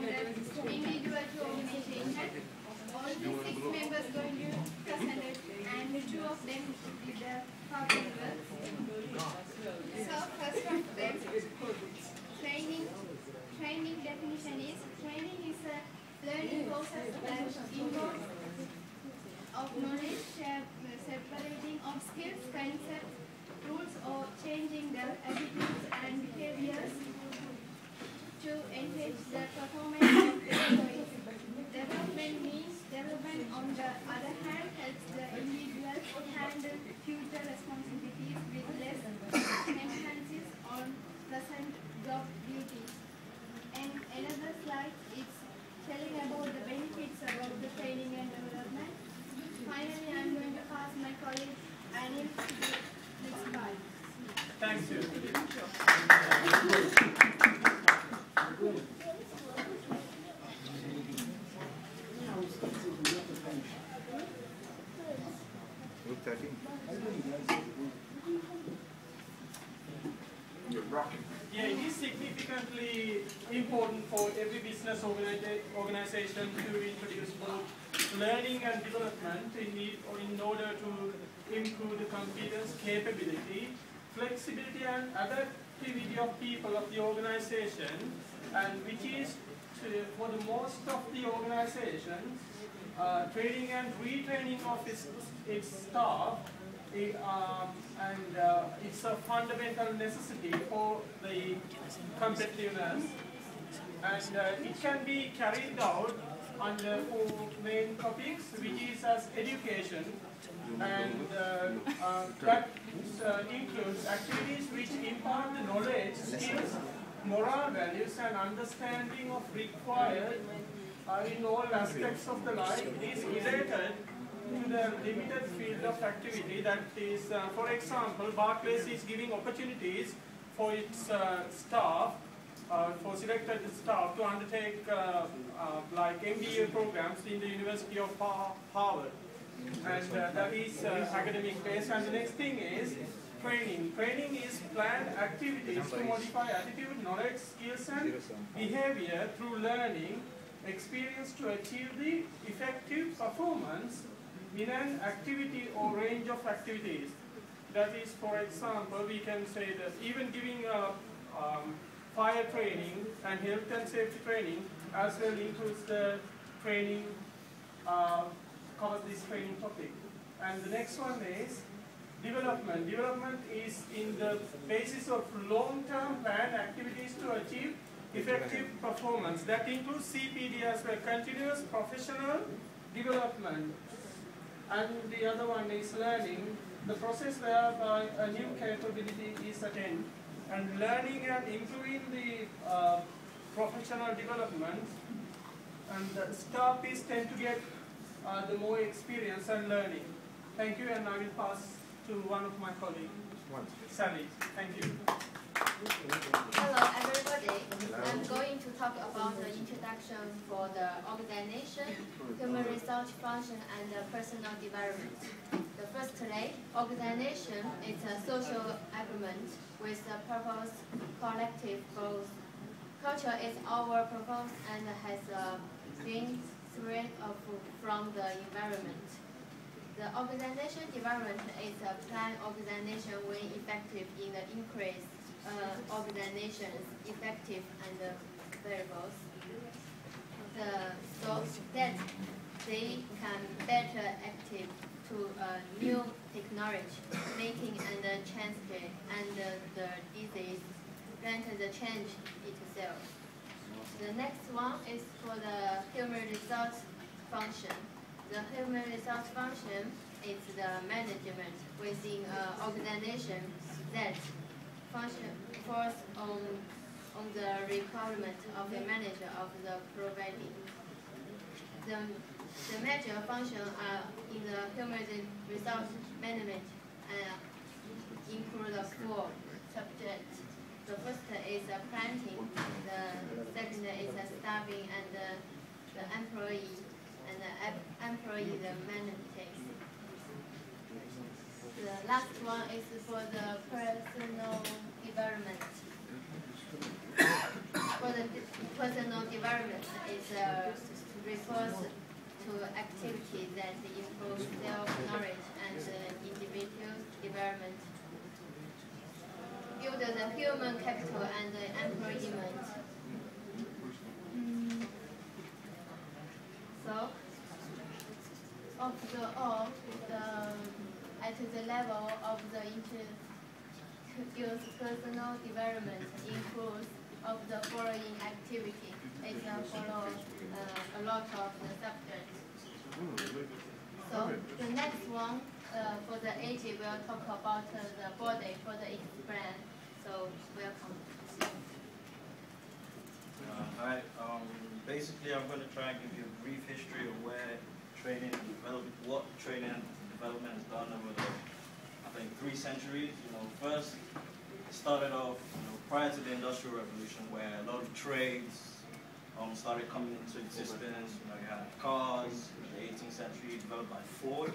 from the individual to organization. All the 6 members going to present and 2 of them did the public work. So first of them, training definition is, training is a learning process that involves of knowledge, separating of skills, concepts, rules, or changing the attitudes and behaviors to enhance the performance of the employees. Development means development, on the other hand, helps the individual handle future responsibilities with less emphasis on present job duties. And another slide is telling about the benefits about the training and development. Finally, I am going to pass my colleague Anil to the next slide. Thanks, you. Yeah, it is significantly important for every business organization to introduce both learning and development in order to improve the competence, capability, flexibility and adaptivity of people of the organization, and which is for the most of the organizations, training and retraining of its staff, it's a fundamental necessity for the competitiveness, and it can be carried out under 4 main topics, which is as education, and that includes activities which impart the knowledge, skills, moral values and understanding of required in all aspects of the life. It is related to the limited field of activity that is, for example, Barclays is giving opportunities for its staff, for selected staff to undertake like MBA programs in the University of Harvard. And that is academic based. And the next thing is training. Training is planned activities to modify attitude, knowledge, skills and behavior through learning, experience to achieve the effective performance in an activity or range of activities. That is, for example, we can say that even giving fire training and health and safety training as well includes the training, covers this training topic. And the next one is development. Development is in the basis of long-term planned activities to achieve effective performance. That includes CPD as well, continuous professional development. And the other one is learning, the process whereby a new capability is attained. And learning and improving the professional development, and the staff is tend to get the more experience and learning. Thank you, and I will pass to one of my colleagues, Sally. Thank you. Hello everybody. I'm going to talk about the introduction for the organization, human resource function, and personal development. The first today, organization is a social agreement with a purpose, collective goals. Culture is our purpose and has been spread from the environment. The organization development is a planned organization when effective in the increase organization's effective and variables, so that they can better active to new technology, making and change and the disease render the change itself. The next one is for the human resource function. The human resource function is the management within an organization that force on the requirement of the manager of the providing. The major functions in the human resource management include 4 subjects. The first is planning, the second is staffing and the employee, and the employee the management. The last one is for the personal development. For the personal development, it refers to activities that improve self-knowledge and individual development, build the human capital and employment. So, overall, at the level of the introduced personal development includes of the following activity. It follows a lot of the subjects. So the next one for the AG we'll talk about the body for the explain. So welcome. Hi. Basically, I'm going to try and give you a brief history of where training and development, what training and development has done over the, I think, 3 centuries. First it started off, prior to the Industrial Revolution, where a lot of trades started coming into existence. You had cars in the 18th century developed by Ford.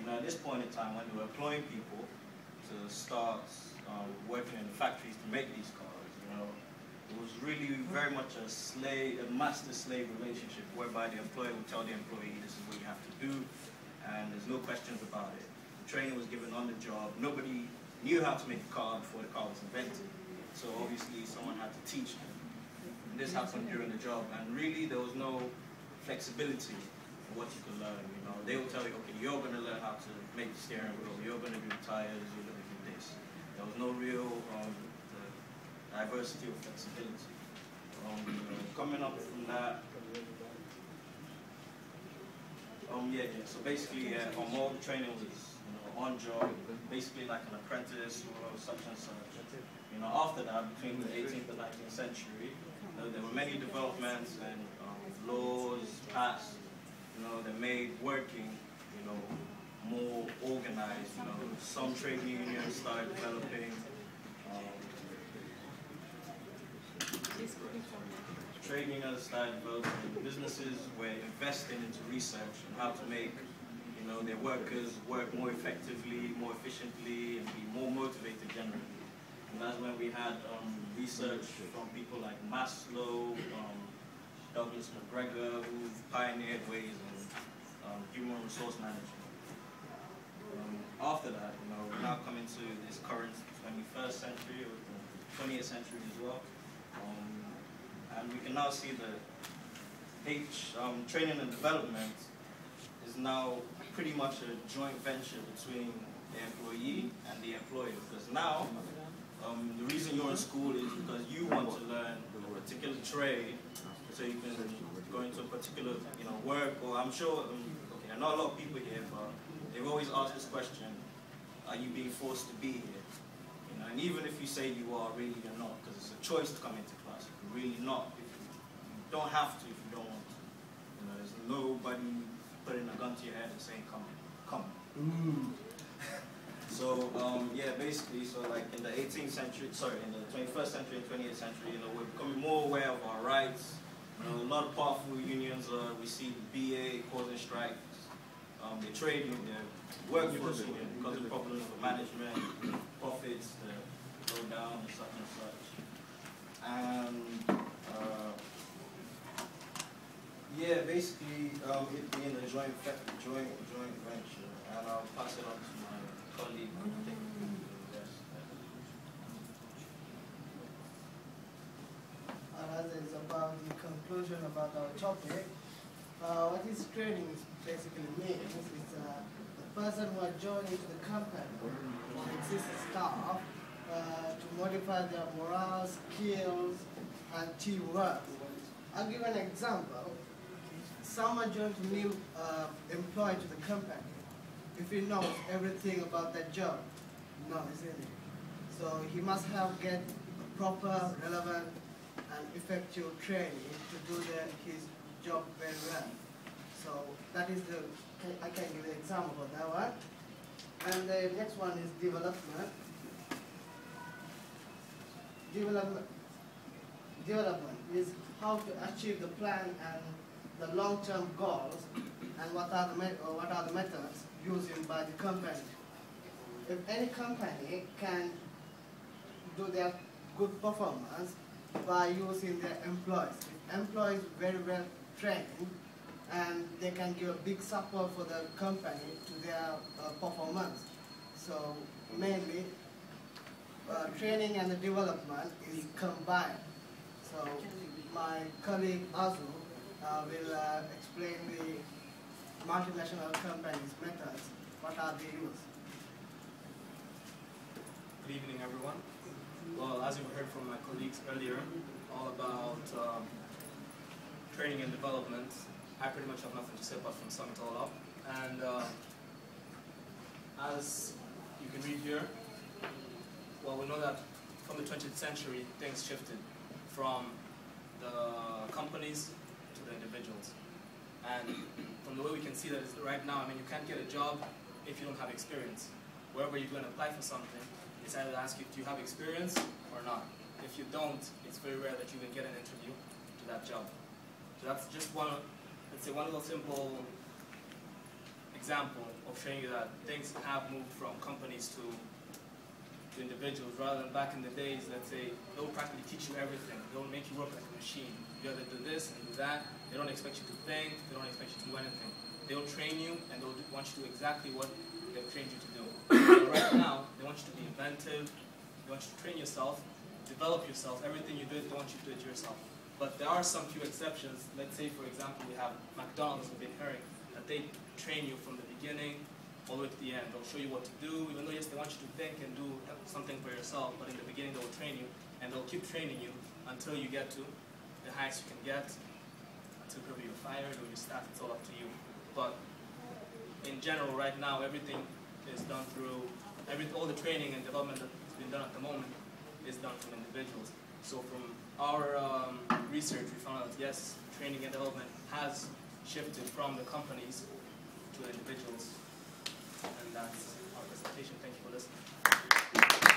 At this point in time, when they were employing people to start working in the factories to make these cars, it was really very much a master-slave relationship, whereby the employer would tell the employee, this is what you have to do, and there's no questions about it. The training was given on the job. Nobody knew how to make a car before the car was invented. So obviously someone had to teach them. And this happened during the job, and really there was no flexibility in what you could learn. They would tell you, okay, you're going to learn how to make the steering wheel, you're going to do the tires, you're going to do this. There was no real diversity or flexibility. Coming up from that, so basically, all the training was on job, basically like an apprentice or such and such. After that, between the 18th and 19th century, there were many developments and laws passed, that made working, more organized. Some trade unions started developing. Trade unions started developing. Businesses were investing into research and how to make, their workers work more effectively, more efficiently, and be more motivated generally. And that's when we had research from people like Maslow, Douglas McGregor, who pioneered ways in human resource management. After that, we're now coming to this current 21st century, or 20th century as well. And we can now see that training and development is now pretty much a joint venture between the employee and the employer. Because now, the reason you're in school is because you want to learn a particular trade, so you can go into a particular, work. Or I'm sure, okay, I know a lot of people here, but they've always asked this question: are you being forced to be here? And even if you say you are, really you're not, because it's a choice to come into class. You're really not. You don't have to if you don't want to. There's nobody putting a gun to your head and saying, come. So, basically, so like in the 18th century, in the 21st century and 20th century, we're becoming more aware of our rights. A lot of powerful unions, we see the BA causing strikes. The trade union, the workforce union, because of problems with management, profits, the go down, and such and such. And basically, it being a joint venture, and I'll pass it on to my colleague. As is about the conclusion about our topic, what is training basically means is the person who are joining to the company or existing staff to modify their morale, skills, and teamwork. I'll give an example. Someone joins a new employee to the company. If he knows everything about that job, no, isn't it? So he must get proper, relevant, and effective training to do his job very well. So that is I can give an example of that one. And the next one is development. Development is how to achieve the plan and the long-term goals, and what are the methods used by the company. If any company can do their good performance, by using their employees. If employees very well trained, and they can give a big support for the company to their performance. So mainly, training and development is combined. So my colleague Azu will explain the multinational companies' methods. What are they use? Good evening, everyone. Well, as you heard from my colleagues earlier, all about training and development, I pretty much have nothing to say apart from sum it all up. And as you can read here, well, we know that from the 20th century, things shifted from the companies to the individuals. And from the way we can see that is right now, I mean, you can't get a job if you don't have experience. Wherever you go and apply for something, it's either ask you, do you have experience or not? If you don't, it's very rare that you can get an interview to that job. So that's just one, let's say, one little simple example of showing you that things have moved from companies to individuals, rather than back in the days, let's say, they'll practically teach you everything. They'll make you work like a machine. You either do this and do that. They don't expect you to think. They don't expect you to do anything. They'll train you, and they'll want you to do exactly what they've trained you to do. So right now, they want you to be inventive. They want you to train yourself, develop yourself. Everything you do, they want you to do it yourself. But there are some few exceptions. Let's say, for example, we have McDonald's, we've been hearing that they train you from the beginning all the way to the end. They'll show you what to do, even though, yes, they want you to think and do something for yourself, but in the beginning they'll train you, and they'll keep training you until you get to the highest you can get, until probably you're fired or you're staffed, it's all up to you. But in general, right now, everything is done through, all the training and development that's been done at the moment is done from individuals. So from our research, we found out that yes, training and development has shifted from the companies to the individuals. And that's our presentation. Thank you for listening.